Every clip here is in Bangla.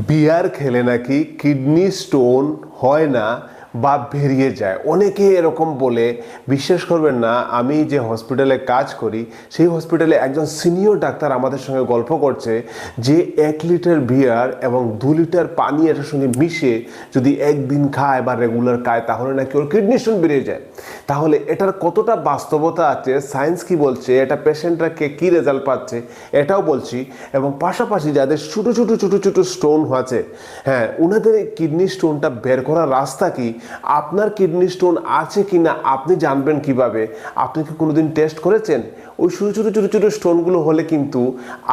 বিয়ার খেলে নাকি কিডনি স্টোন হয় না বা বেরিয়ে যায়। অনেকে এরকম বলে। বিশ্বাস করবেন না, আমি যে হসপিটালে কাজ করি সেই হসপিটালে একজন সিনিয়র ডাক্তার আমাদের সঙ্গে গল্প করছে যে 1 লিটার বিয়ার এবং 2 লিটার পানি এটার সঙ্গে মিশে যদি একদিন খায় বা রেগুলার খায় তাহলে নাকি ওর কিডনি স্টোন বেরিয়ে যায়। তাহলে এটার কতটা বাস্তবতা আছে, সায়েন্স কি বলছে, এটা পেশেন্টরা কী রেজাল্ট পাচ্ছে এটাও বলছি। এবং পাশাপাশি যাদের ছোটো ছোটো ছোটো ছোটো স্টোন আছে, হ্যাঁ, ওনাদের এই কিডনি স্টোনটা বের করার রাস্তা কি, আপনার কিডনি স্টোন আছে কি না আপনি জানবেন কিভাবে? আপনি কি কোনোদিন টেস্ট করেছেন? ওই ছোটো ছোটো ছোটো ছোটো স্টোনগুলো হলে কিন্তু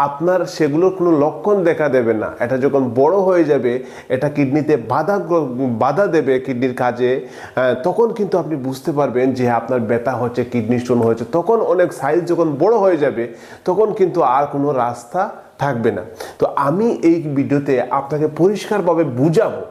আপনার সেগুলোর কোনো লক্ষণ দেখা দেবে না। এটা যখন বড় হয়ে যাবে, এটা কিডনিতে বাধা দেবে কিডনির কাজে, তখন কিন্তু আপনি বুঝতে পারবেন যে আপনার ব্যথা হচ্ছে, কিডনি স্টোন হয়েছে। তখন অনেক সাইজ যখন বড় হয়ে যাবে তখন কিন্তু আর কোনো রাস্তা থাকবে না। তো আমি এই ভিডিওতে আপনাকে পরিষ্কারভাবে বুঝাবো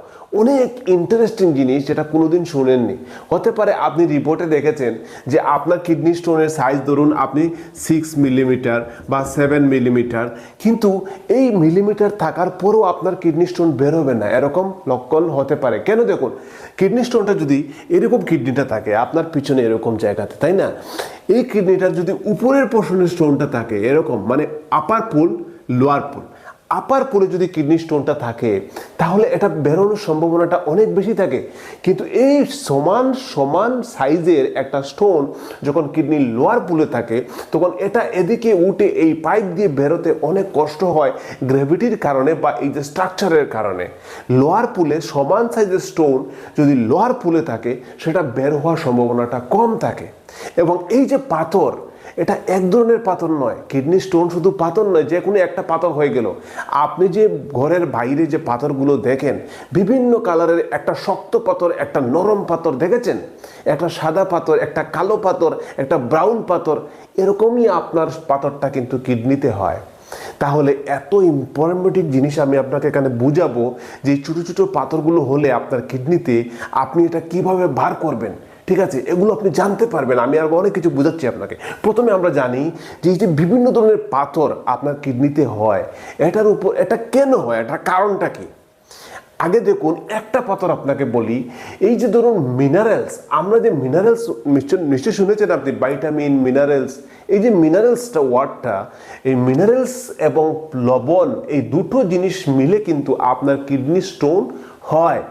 অনেক ইন্টারেস্টিং জিনিস যেটা কোনোদিন শুনেননি। হতে পারে আপনি রিপোর্টে দেখেছেন যে আপনার কিডনি স্টোনের সাইজ ধরুন আপনি 6 মিলিমিটার বা 7 মিলিমিটার, কিন্তু এই মিলিমিটার থাকার পরেও আপনার কিডনি স্টোন বেরোবে না, এরকম লক্ষণ হতে পারে। কেন? দেখুন, কিডনি স্টোনটা যদি এরকম কিডনিটা থাকে আপনার পিছনে এরকম জায়গাতে, তাই না? এই কিডনিটার যদি উপরের পোর্শনের স্টোনটা থাকে এরকম, মানে আপার পুল লোয়ার পুল, আপার পুলে যদি কিডনি স্টোনটা থাকে তাহলে এটা বেরোনোর সম্ভাবনাটা অনেক বেশি থাকে। কিন্তু এই সমান সমান সাইজের একটা স্টোন যখন কিডনি লোয়ার পুলে থাকে তখন এটা এদিকে উঠে এই পাইপ দিয়ে বেরোতে অনেক কষ্ট হয় গ্র্যাভিটির কারণে বা এই যে স্ট্রাকচারের কারণে। লোয়ার পুলে সমান সাইজের স্টোন যদি লোয়ার পুলে থাকে সেটা বের হওয়ার সম্ভাবনাটা কম থাকে। এবং এই যে পাথর, এটা এক ধরনের পাথর নয়। কিডনি স্টোন শুধু পাথর নয়, যে কোনো একটা পাথর হয়ে গেল। আপনি যে ঘরের বাইরে যে পাথরগুলো দেখেন বিভিন্ন কালারের, একটা শক্ত পাথর, একটা নরম পাথর দেখেছেন, একটা সাদা পাথর, একটা কালো পাথর, একটা ব্রাউন পাথর, এরকমই আপনার পাথরটা কিন্তু কিডনিতে হয়। তাহলে এত ইম্পর্টেন্ট জিনিস আমি আপনাকে এখানে বুঝাবো যে ছোটো ছোটো পাথরগুলো হলে আপনার কিডনিতে আপনি এটা কিভাবে বার করবেন। ঠিক আছে, এগুলো আপনি জানতে পারবেন। আমি আর অনেক কিছু বোঝাচ্ছি আপনাকে। প্রথমে আমরা জানি যে এই যে বিভিন্ন ধরনের পাথর আপনার কিডনিতে হয়, এটার উপর এটা কেন হয়, এটার কারণটা কি? আগে দেখুন, একটা পাথর আপনাকে বলি। এই যে ধরুন মিনারেলস, আমরা যে মিনারেলস নিশ্চয়ই শুনেছেন আপনি, ভাইটামিন, মিনারেলস। এই যে মিনারেলসটা ওয়ার্ডটা, এই মিনারেলস এবং লবণ, এই দুটো জিনিস মিলে কিন্তু আপনার কিডনি স্টোন হয়।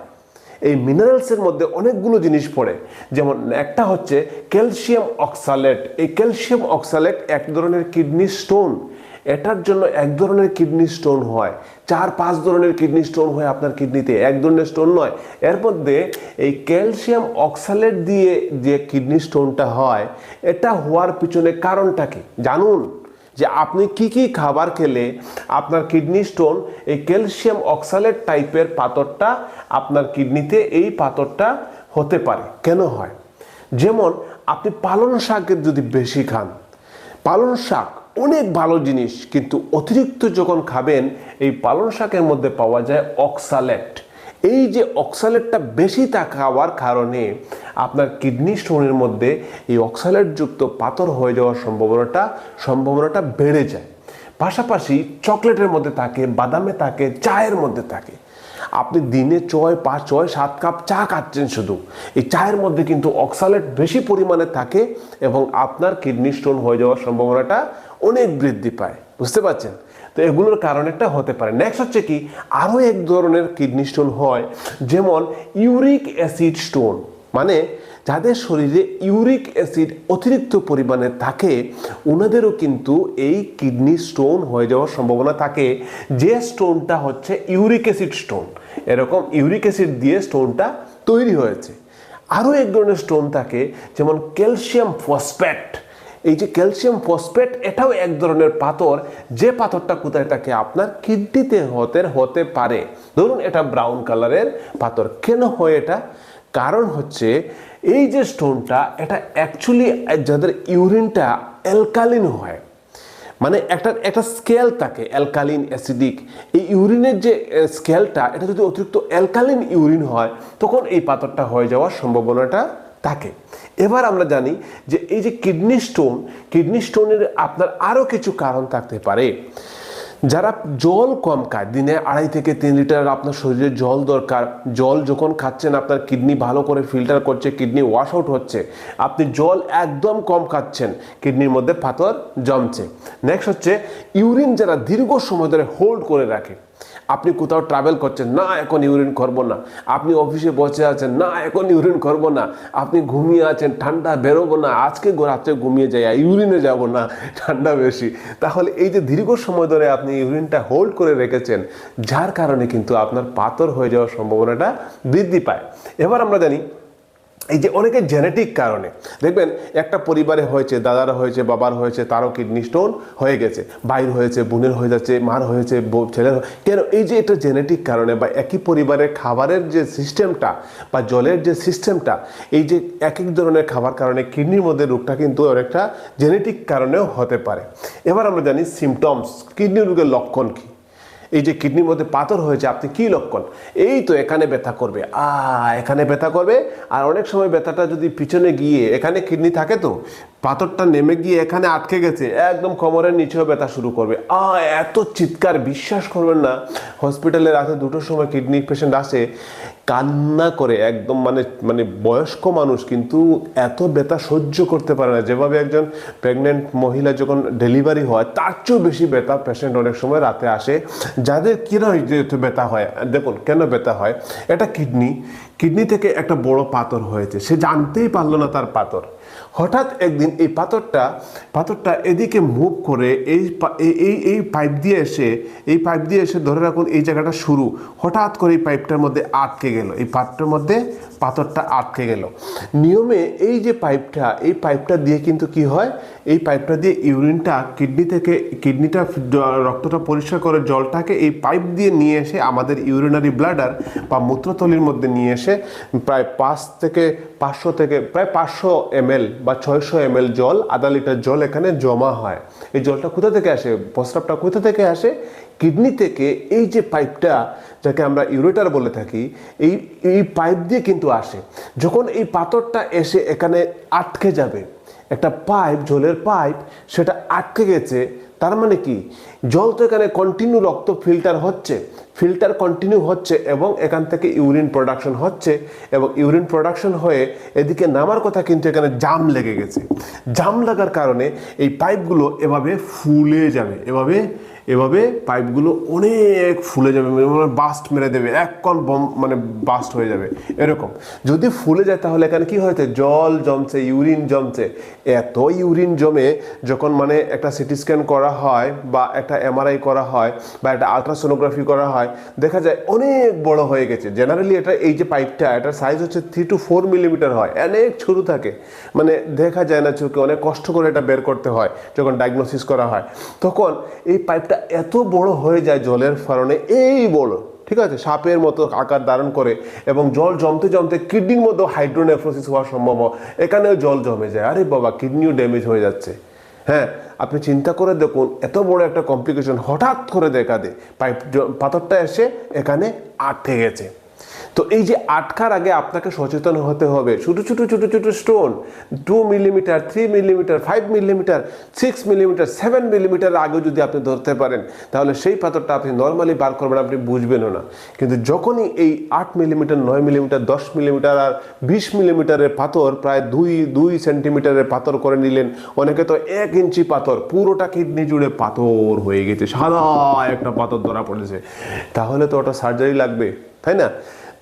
এই মিনারেলসের মধ্যে অনেকগুলো জিনিস পড়ে, যেমন একটা হচ্ছে ক্যালসিয়াম অক্সালেট। এই ক্যালসিয়াম অক্সালেট এক ধরনের কিডনি স্টোন। এটার জন্য এক ধরনের কিডনি স্টোন হয়, 4-5 ধরনের কিডনি স্টোন হয় আপনার কিডনিতে, এক ধরনের স্টোন নয়। এর মধ্যে এই ক্যালসিয়াম অক্সালেট দিয়ে যে কিডনি স্টোনটা হয়, এটা হওয়ার পিছনে কারণটা কি জানুন? যে আপনি কি কি খাবার খেলে আপনার কিডনি স্টোন, এই ক্যালসিয়াম অক্সালেট টাইপের পাথরটা আপনার কিডনিতে, এই পাথরটা হতে পারে। কেন হয়? যেমন আপনি পালং শাকের যদি বেশি খান, পালং শাক অনেক ভালো জিনিস, কিন্তু অতিরিক্ত যখন খাবেন এই পালং শাকের মধ্যে পাওয়া যায় অক্সালেট। এই যে অক্সালেটটা বেশি খাওয়ার কারণে আপনার কিডনি স্টোনের মধ্যে এই অক্সালেটযুক্ত পাথর হয়ে যাওয়ার সম্ভাবনাটা বেড়ে যায়। পাশাপাশি চকলেটের মধ্যে থাকে, বাদামে থাকে, চায়ের মধ্যে থাকে। আপনি দিনে 6-7 কাপ চা খাচ্ছেন শুধু, এই চায়ের মধ্যে কিন্তু অক্সালেট বেশি পরিমাণে থাকে এবং আপনার কিডনি স্টোন হয়ে যাওয়ার সম্ভাবনাটা অনেক বৃদ্ধি পায়। বুঝতে পারছেন? তো এগুলোর কারণ একটা হতে পারে। নেক্সট হচ্ছে কি, আরও এক ধরনের কিডনি স্টোন হয়, যেমন ইউরিক অ্যাসিড স্টোন। মানে যাদের শরীরে ইউরিক অ্যাসিড অতিরিক্ত পরিমাণে থাকে ওনাদেরও কিন্তু এই কিডনি স্টোন হয়ে যাওয়ার সম্ভাবনা থাকে, যে স্টোনটা হচ্ছে ইউরিক অ্যাসিড স্টোন। এরকম ইউরিক অ্যাসিড দিয়ে স্টোনটা তৈরি হয়েছে। আরও এক ধরনের স্টোন থাকে, যেমন ক্যালসিয়াম ফসফেট। এই যে ক্যালসিয়াম ফসফেট, এটাও এক ধরনের পাথর, যে পাথরটা কোথায় থাকে আপনার কিডনিতে হতে পারে। ধরুন এটা ব্রাউন কালারের পাথর। কেন হয় এটা? কারণ হচ্ছে এই যে স্টোনটা, এটা অ্যাকচুয়ালি যাদের ইউরিনটা অ্যালকালিন হয়, মানে একটা স্কেল থাকে অ্যালকালিন অ্যাসিডিক, এই ইউরিনের যে স্কেলটা, এটা যদি অতিরিক্ত অ্যালকালিন ইউরিন হয় তখন এই পাথরটা হয়ে যাওয়ার সম্ভাবনাটা থাকে। এবার আমরা জানি যে এই যে কিডনি স্টোনের আপনার আরও কিছু কারণ থাকতে পারে। যারা জল কম খায়, দিনে 2.5 থেকে 3 লিটার আপনার শরীরে জল দরকার, জল যখন খাচ্ছেন আপনার কিডনি ভালো করে ফিল্টার করছে, কিডনি ওয়াশ আউট হচ্ছে, আপনি জল একদম কম খাচ্ছেন, কিডনির মধ্যে পাথর জমছে। নেক্সট হচ্ছে ইউরিন যারা দীর্ঘ সময় ধরে হোল্ড করে রাখে, আপনি কোথাও ট্রাভেল করছেন, না এখন ইউরিন করবো না, আপনি অফিসে বসে আছেন, না এখন ইউরিন করবো না, আপনি ঘুমিয়ে আছেন, ঠান্ডা বেরোবো না, আজকে রাত্রে ঘুমিয়ে যাই, ইউরিনে যাব না, ঠান্ডা বেশি। তাহলে এই যে দীর্ঘ সময় ধরে আপনি ইউরিনটা হোল্ড করে রেখেছেন, যার কারণে কিন্তু আপনার পাথর হয়ে যাওয়ার সম্ভাবনাটা বৃদ্ধি পায়। এবার আমরা জানি এই যে অনেকে জেনেটিক কারণে দেখবেন একটা পরিবারে হয়েছে, দাদারা হয়েছে, বাবার হয়েছে, তারও কিডনি স্টোন হয়ে গেছে, ভাইয়ের হয়েছে, বোনের হয়ে যাচ্ছে, মার হয়েছে, ছেলের, কেন? এই যে এটা জেনেটিক কারণে, বা একই পরিবারের খাবারের যে সিস্টেমটা বা জলের যে সিস্টেমটা, এই যে এক এক ধরনের খাবার কারণে কিডনির মধ্যে রোগটা কিন্তু অনেকটা জেনেটিক কারণেও হতে পারে। এবার আমরা জানি সিমটমস, কিডনি রোগের লক্ষণ কী। এই যে কিডনির মধ্যে পাথর হয়েছে, আপনি কি লক্ষণ? এই তো এখানে ব্যথা করবে, এখানে ব্যথা করবে, আর অনেক সময় ব্যথাটা যদি পিছনে গিয়ে, এখানে কিডনি থাকে তো পাথরটা নেমে গিয়ে এখানে আটকে গেছে, একদম কোমরের নিচেও ব্যথা শুরু করবে, এত চিৎকার, বিশ্বাস করবেন না। হসপিটালে রাতে 2টোর সময় কিডনি পেশেন্ট আসে, কান্না করে, একদম মানে বয়স্ক মানুষ কিন্তু এত ব্যথা সহ্য করতে পারে না। যেভাবে একজন প্রেগনেন্ট মহিলা যখন ডেলিভারি হয় তার চেয়েও বেশি ব্যথা পেশেন্ট অনেক সময় রাতে আসে, যাদের কিনা যেহেতু ব্যথা হয়। দেখুন কেন ব্যথা হয়, এটা কিডনি থেকে একটা বড় পাথর হয়েছে, সে জানতেই পারলো না তার পাথর। হঠাৎ একদিন এই পাথরটা এদিকে মুভ করে এই পাইপ দিয়ে এসে ধরে রাখুন এই জায়গাটা শুরু, হঠাৎ করে এই পাইপটার মধ্যে আটকে গেল, এই পাইপটার মধ্যে পাথরটা আটকে গেল। নিয়মে এই যে পাইপটা দিয়ে কিন্তু কি হয়, এই পাইপটা দিয়ে ইউরিনটা কিডনিটা রক্তটা পরিষ্কার করে জলটাকে এই পাইপ দিয়ে নিয়ে এসে আমাদের ইউরিনারি ব্লাডার বা মূত্রথলির মধ্যে নিয়ে এসে প্রায় 500 থেকে প্রায় 500 ml বা 600 ml জল, আধা লিটার জল এখানে জমা হয়। এই জলটা কোথা থেকে আসে, প্রস্রাবটা কোথা থেকে আসে? কিডনি থেকে। এই যে পাইপটা, যাকে আমরা ইউরেটার বলে থাকি, এই পাইপ দিয়ে কিন্তু আসে। যখন এই পাথরটা এসে এখানে আটকে যাবে, একটা পাইপ, জলের পাইপ, সেটা আটকে গেছে, তার মানে কি, জল তো এখানে কন্টিনিউ রক্ত ফিল্টার কন্টিনিউ হচ্ছে এবং এখান থেকে ইউরিন প্রোডাকশন হচ্ছে, এবং ইউরিন প্রোডাকশন হয়ে এদিকে নামার কথা, কিন্তু এখানে জাম লেগে গেছে। জাম লাগার কারণে এই পাইপগুলো এভাবে ফুলে যাবে, এভাবে পাইপগুলো অনেক ফুলে যাবে, মানে বাস্ট মেরে দেবে, এক কল মানে বাস্ট হয়ে যাবে। এরকম যদি ফুলে যায় তাহলে এখানে কি হয়েছে, জল জমছে, ইউরিন জমছে। এত ইউরিন জমে যখন মানে একটা সিটি স্ক্যান করা হয় বা একটা এমআরআই করা হয় বা একটা আলট্রাসোনোগ্রাফি করা হয়, দেখা যায় অনেক বড় হয়ে গেছে। জেনারেলি এই যে পাইপটা, এটার সাইজ হচ্ছে 3 to 4 মিলিমিটার হয়, অনেক ছোট থাকে, মানে দেখা যায় না চোখে, অনেক কষ্ট করে এটা বের করতে হয় যখন ডায়াগনোসিস করা হয়। তখন এই পাইপটা এত বড় হয়ে যায় জলের কারণে, এই বড়, ঠিক আছে, সাপের মতো আকার ধারণ করে, এবং জল জমতে জমতে কিডনির মধ্যে হাইড্রোনেফ্রোসিস হওয়ার সম্ভব, এখানেও জল জমে যায়। আরে বাবা, কিডনিও ড্যামেজ হয়ে যাচ্ছে। হ্যাঁ, আপনি চিন্তা করে দেখুন, এত বড় একটা কমপ্লিকেশন হঠাৎ করে দেখা দেয়, পাথরটা এসে এখানে আটকে গেছে। তো এই যে আটকার আগে আপনাকে সচেতন হতে হবে। ছোট ছোট stone 2 millimetre, 3 millimetre, 5 millimetre, 6 millimetre, 7 millimetre আগে যদি আপনি ধরতে পারেন, তাহলে সেই পাথরটা আপনি নর্মালি বার করবেন, আপনি বুঝবেনও না। কিন্তু যখনই এই 8 মিলিমিটার, 9 মিলিমিটার, 10 মিলিমিটার আর 20 মিলিমিটারের পাথর, প্রায় 2 সেন্টিমিটারের পাথর করে নিলেন, অনেকে তো 1 ইঞ্চি পাথর, পুরোটা কিডনি জুড়ে পাথর হয়ে গেছে, সাদা একটা পাথর ধরা পড়েছে, তাহলে তো ওটা সার্জারি লাগবে, তাই না?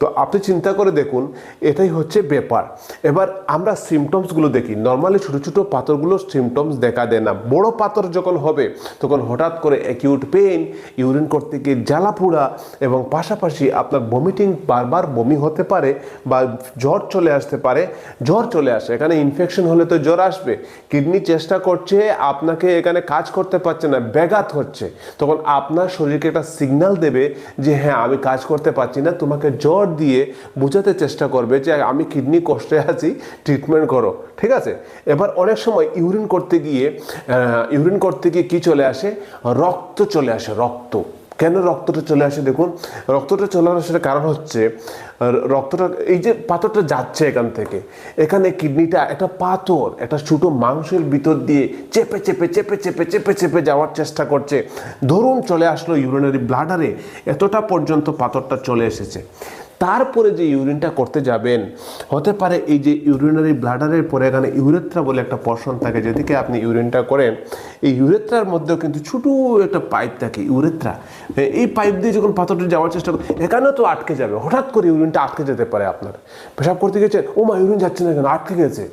তো আপনি চিন্তা করে দেখুন, এটাই হচ্ছে ব্যাপার। এবার আমরা সিমটমসগুলো দেখি। নর্মালি ছোটো ছোটো পাথরগুলোর সিমটমস দেখা দেয় না। বড় পাথর যখন হবে তখন হঠাৎ করে অ্যাকিউট পেইন, ইউরিন করতে গিয়ে জ্বালা পোড়া, এবং পাশাপাশি আপনার ভমিটিং, বারবার বমি হতে পারে, বা জ্বর চলে আসতে পারে। জ্বর চলে আসে, এখানে ইনফেকশন হলে তো জ্বর আসবে। কিডনি চেষ্টা করছে, আপনাকে এখানে কাজ করতে পারছে না, ব্যাঘাত হচ্ছে, তখন আপনার শরীরকে একটা সিগন্যাল দেবে যে হ্যাঁ, আমি কাজ করতে পারছি না, তোমাকে জ্বর দিয়ে বোঝাতে চেষ্টা করবে যে আমি কিডনি কষ্টে আছি, ট্রিটমেন্ট করো, ঠিক আছে? এবার অনেক সময় ইউরিন করতে গিয়ে কি চলে আসে, রক্ত চলে আসে। রক্ত কেন রক্তটা চলে আসে? দেখুন, রক্তটা চলে আসার কারণ হচ্ছে রক্তটা এই যে পাথরটা যাচ্ছে এখান থেকে, এখানে কিডনিটা একটা পাথর একটা ছোটো মাংসের ভিতর দিয়ে চেপে চেপে চেপে চেপে চেপে চেপে যাওয়ার চেষ্টা করছে। ধরুন চলে আসলো ইউরিনারি ব্লাডারে, এতটা পর্যন্ত পাথরটা চলে এসেছে। তারপরে যে ইউরিনটা করতে যাবেন, হতে পারে এই যে ইউরিনারি ব্লাডারের পরে এখানে ইউরেথ্রা বলে একটা পোরশন থাকে, যেদিকে আপনি ইউরিনটা করেন, এই ইউরেথ্রার মধ্যেও কিন্তু ছোটো একটা পাইপ থাকে ইউরেথ্রা। এই পাইপ দিয়ে যখন পাথরটা যাওয়ার চেষ্টা করে, এখানেও তো আটকে যাবে, হঠাৎ করে ইউরিনটা আটকে যেতে পারে। আপনার পেশাব করতে গেছে, ও মা ইউরিন যাচ্ছে না কেন, আটকে গেছে।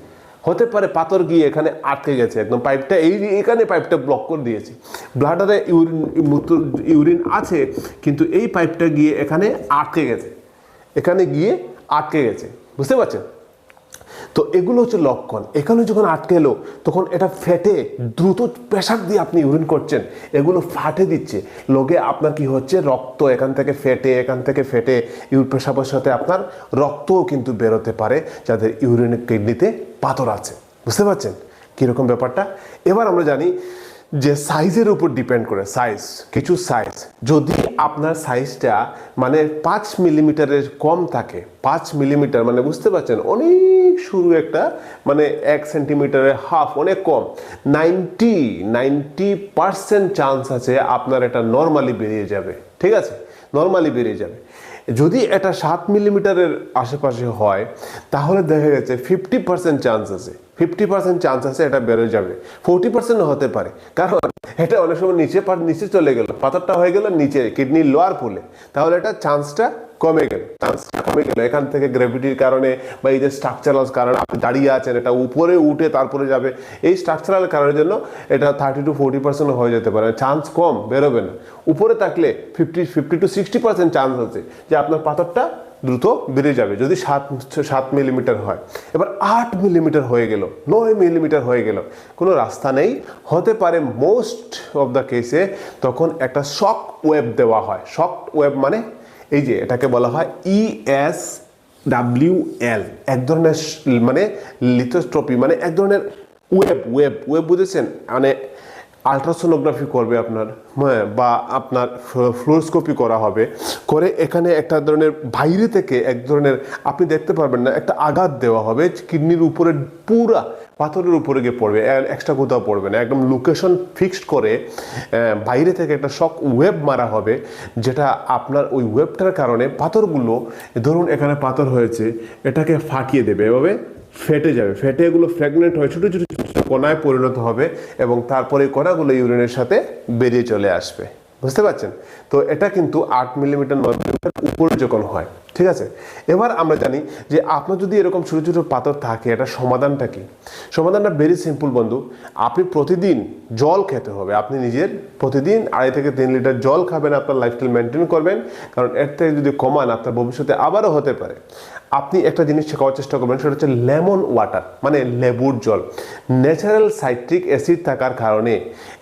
হতে পারে পাথর গিয়ে এখানে আটকে গেছে, একদম পাইপটা এখানে পাইপটা ব্লক করে দিয়েছে। ব্লাডারে ইউরিন আছে, কিন্তু এই পাইপটা গিয়ে এখানে আটকে গেছে, এখানে গিয়ে আটকে গেছে, বুঝতে পারছেন? তো এগুলো হচ্ছে লক্ষণ। এখানে যখন আটকে এলো, তখন এটা ফেটে, দ্রুত প্রেসার দিয়ে আপনি ইউরিন করছেন, এগুলো ফাটে দিচ্ছে, লগে আপনার কি হচ্ছে, রক্ত এখান থেকে ফেটে পেশাবের সাথে আপনার রক্তও কিন্তু বেরোতে পারে, যাদের ইউরিন কিডনিতে পাথর আছে। বুঝতে পারছেন কীরকম ব্যাপারটা? এবার আমরা জানি যে সাইজের উপর ডিপেন্ড করে, কিছু সাইজ, যদি আপনার সাইজটা মানে 5 মিলিমিটারের কম থাকে, 5 মিলিমিটার মানে বুঝতে পারছেন অনেক সরু একটা, মানে 1 সেন্টিমিটারের হাফ, অনেক কম, 90% চান্স আছে আপনার এটা নর্মালি বেরিয়ে যাবে। ঠিক আছে, নর্মালি বেরিয়ে যাবে। যদি এটা 7 মিলিমিটারের আশেপাশে হয়, তাহলে দেখা গেছে 50% চান্স আছে, 50% চান্স আছে এটা বেরোয় যাবে, 40% হতে পারে, কারণ এটা অনেক সময় নিচে চলে গেল, পাথরটা হয়ে গেল নিচে কিডনির লোয়ার পুলে, তাহলে এটা চান্সটা কমে গেল। এখান থেকে গ্র্যাভিটির কারণে বা এই যে স্ট্রাকচারাল কারণে আপনি দাঁড়িয়ে আছেন, এটা উপরে উঠে তারপরে যাবে, এই স্ট্রাকচারাল কারণের জন্য এটা 30 to 40% হয়ে যেতে পারে, চান্স কম, বেরোবে না। উপরে থাকলে 50 to 60% চান্স আছে যে আপনার পাথরটা দ্রুত বেড়ে যাবে, যদি 7 মিলিমিটার হয়। এবার 8 মিলিমিটার হয়ে গেল, 9 মিলিমিটার হয়ে গেল, কোনো রাস্তা নেই, হতে পারে মোস্ট অফ দ্য কেসে তখন একটা শক ওয়েভ দেওয়া হয়। শক ওয়েভ মানে এই যে এটাকে বলা হয় ESWL, এক ধরনের মানে লিথোস্ট্রপি, মানে এক ধরনের ওয়েব বুঝেছেন, মানে আলট্রাসোনোগ্রাফি করবে আপনার, বা আপনার ফ্লোরোস্কোপি করা হবে, করে এখানে একটা ধরনের বাইরে থেকে এক ধরনের আপনি দেখতে পারবেন না, একটা আঘাত দেওয়া হবে কিডনির উপরে, পুরা পাথরের উপরে গিয়ে পড়বে, এক্সট্রা কোথাও পড়বে না, একদম লোকেশন ফিক্সড করে বাইরে থেকে একটা শক ওয়েব মারা হবে, যেটা আপনার ওই ওয়েবটার কারণে পাথরগুলো, ধরুন এখানে পাথর হয়েছে, এটাকে ফাটিয়ে দেবে, এভাবে ফেটে যাবে, ফেটে এগুলো ফ্র্যাগমেন্ট হয়ে ছোটো ছোটো কণায় পরিণত হবে, এবং তারপরে কণাগুলো ইউরিনের সাথে বেরিয়ে চলে আসবে। বুঝতে পারছেন? তো এটা কিন্তু 8 মিলিমিটার 9 মিলিমিটার উপরে যখন হয়। ঠিক আছে, এবার আমরা জানি যে আপনার যদি এরকম ছোটো ছোটো পাথর থাকে, এটা সমাধানটা কি? সমাধানটা ভেরি সিম্পল বন্ধু, আপনি প্রতিদিন জল খেতে হবে, আপনি নিজের প্রতিদিন 2.5 থেকে 3 লিটার জল খাবেন, আপনার লাইফস্টাইল মেনটেন করবেন, কারণ এর থেকে যদি কমান আপনার ভবিষ্যতে আবারও হতে পারে। আপনি একটা জিনিস শেখার চেষ্টা করবেন, সেটা হচ্ছে লেমন ওয়াটার, মানে লেবুর জল। ন্যাচারাল সাইট্রিক অ্যাসিড থাকার কারণে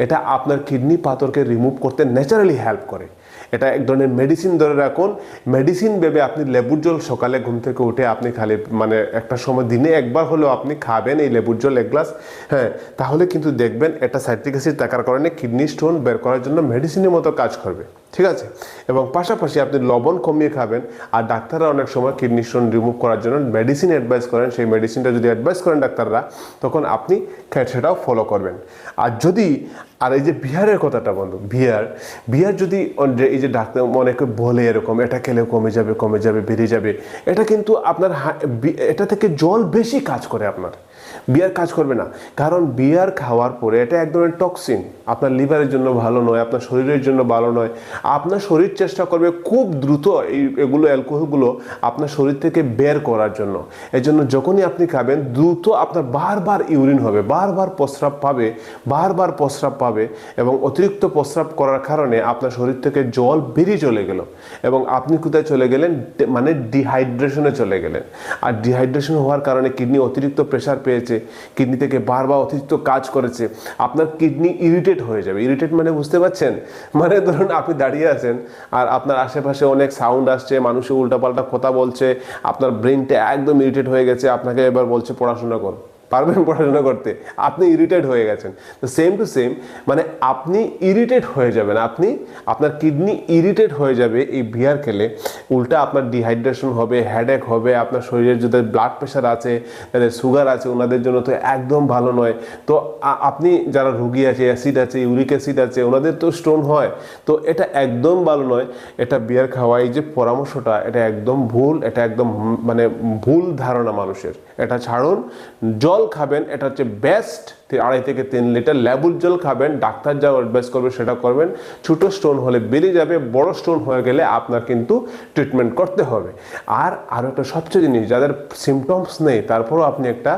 এটা আপনার কিডনি পাথরকে রিমুভ করতে ন্যাচারালি হেল্প করে। এটা এক ধরনের মেডিসিন ধরে রাখুন, মেডিসিন ভেবে আপনি লেবুর জল সকালে ঘুম থেকে উঠে আপনি খালি মানে একটা সময় দিনে একবার হলেও আপনি খাবেন এই লেবুর জল 1 গ্লাস, হ্যাঁ, তাহলে কিন্তু দেখবেন এটা সাইট্রিক অ্যাসিড থাকার কারণে কিডনি স্টোন বের করার জন্য মেডিসিনের মতো কাজ করবে। ঠিক আছে, এবং পাশাপাশি আপনি লবণ কমিয়ে খাবেন, আর ডাক্তাররা অনেক সময় কিডনি স্টোন রিমুভ করার জন্য মেডিসিন অ্যাডভাইস করেন, সেই মেডিসিনটা যদি অ্যাডভাইস করেন ডাক্তাররা, তখন আপনি সেটাও ফলো করবেন। আর যদি এই যে বিহারের কথাটা বন্ধু, বিহার যদি এই যে ডাক্তার অনেকে বলে এরকম এটা খেলে কমে যাবে বেড়ে যাবে, এটা কিন্তু আপনার এটা থেকে জল বেশি কাজ করে, আপনার বিয়ার কাজ করবে না, কারণ বিয়ার খাওয়ার পরে এটা এক ধরনের টক্সিন, আপনার লিভারের জন্য ভালো নয়, আপনার শরীরের জন্য ভালো নয়। আপনার শরীর চেষ্টা করবে খুব দ্রুত এগুলো অ্যালকোহলগুলো আপনার শরীর থেকে বের করার জন্য। এই জন্য যখনই আপনি খাবেন, দ্রুত আপনার বারবার ইউরিন হবে, বারবার প্রস্রাব পাবে, এবং অতিরিক্ত প্রস্রাব করার কারণে আপনার শরীর থেকে জল বেরিয়ে চলে গেল, এবং আপনি কোথায় চলে গেলেন, মানে ডিহাইড্রেশনে চলে গেলেন। আর ডিহাইড্রেশন হওয়ার কারণে কিডনি অতিরিক্ত প্রেশার পেয়েছে, কিডনি থেকে বারবার অতিরিক্ত কাজ করেছে, আপনার কিডনি ইরিটেট হয়ে যাবে। ইরিটেট মানে বুঝতে পারছেন, মানে ধরুন আপনি দাঁড়িয়ে আছেন আর আপনার আশেপাশে অনেক সাউন্ড আসছে, মানুষের উল্টাপাল্টা কথা বলছে, আপনার ব্রেনটা একদম ইরিটেট হয়ে গেছে, আপনাকে এবার বলছে পড়াশোনা কর, পারবেন পড়াশোনা করতে? আপনি ইরিটেট হয়ে গেছেন। তো সেম টু সেম, মানে আপনি ইরিটেট হয়ে যাবেন, আপনার কিডনি ইরিটেট হয়ে যাবে এই বিয়ার খেলে। উল্টা আপনার ডিহাইড্রেশন হবে, হেডেক হবে, আপনার শরীরের যদি ব্লাড প্রেশার আছে, যাদের সুগার আছে, ওনাদের জন্য তো একদম ভালো নয়। তো আপনি যারা রুগী আছে, অ্যাসিড আছে, ইউরিক অ্যাসিড আছে, ওনাদের তো স্টোন হয়, তো এটা একদম ভালো নয়। এটা বিয়ার খাওয়া, এই যে পরামর্শটা, এটা একদম ভুল, এটা একদম মানে ভুল ধারণা মানুষের। এটা ছাড়ুন, জল খাবেন, এটা হচ্ছে বেস্ট। 2.5 থেকে 3 লিটার লেবুর জল খাবেন, ডাক্তার যা অ্যাডভাইস করবে সেটা করবেন। ছোট স্টোন হলে বেরিয়ে যাবে, বড় স্টোন হয়ে গেলে আপনার কিন্তু ট্রিটমেন্ট করতে হবে। আর আরও একটা সবচেয়ে জিনিস, যাদের সিমটমস নেই তারপরও আপনি একটা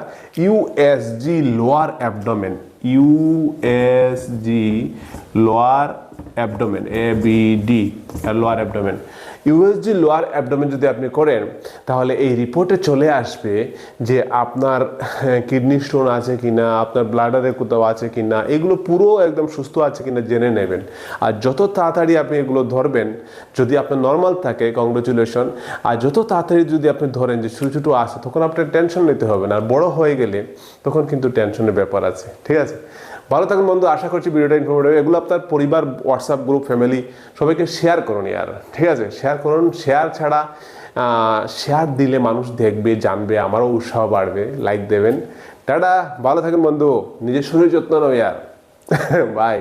USG lower abdomen, USG lower abdomen, ABD lower abdomen, USG lower abdomen যদি আপনি করেন, তাহলে এই রিপোর্টে চলে আসবে যে আপনার কিডনি স্টোন আছে কিনা, আপনার ব্লাডারে কোথাও আছে কিনা, এগুলো পুরো একদম সুস্থ আছে কিনা জেনে নেবেন। আর যত তাড়াতাড়ি আপনি এগুলো ধরবেন, যদি আপনার নর্মাল থাকে কংগ্রেচুলেশন, আর যত তাড়াতাড়ি যদি আপনি ধরেন যে ছোটো ছোটো আছে, তখন আপনার টেনশন নিতে হবে না। আর বড় হয়ে গেলে তখন কিন্তু টেনশনের ব্যাপার আছে। ঠিক আছে, ভালো থাকুন বন্ধু, আশা করছি ভিডিওটা ইনফরমেটিভ। এগুলো আপনার পরিবার, হোয়াটসঅ্যাপ গ্রুপ, ফ্যামিলি সবাইকে শেয়ার করুন ইয়ার। ঠিক আছে, শেয়ার করুন। শেয়ার ছাড়া, শেয়ার দিলে মানুষ দেখবে, জানবে, আমারও উৎসাহ বাড়বে। লাইক দেবেন। টাটা, ভালো থাকুন বন্ধু, নিজের শরীর যত্ন নাও ইয়ার। বাই।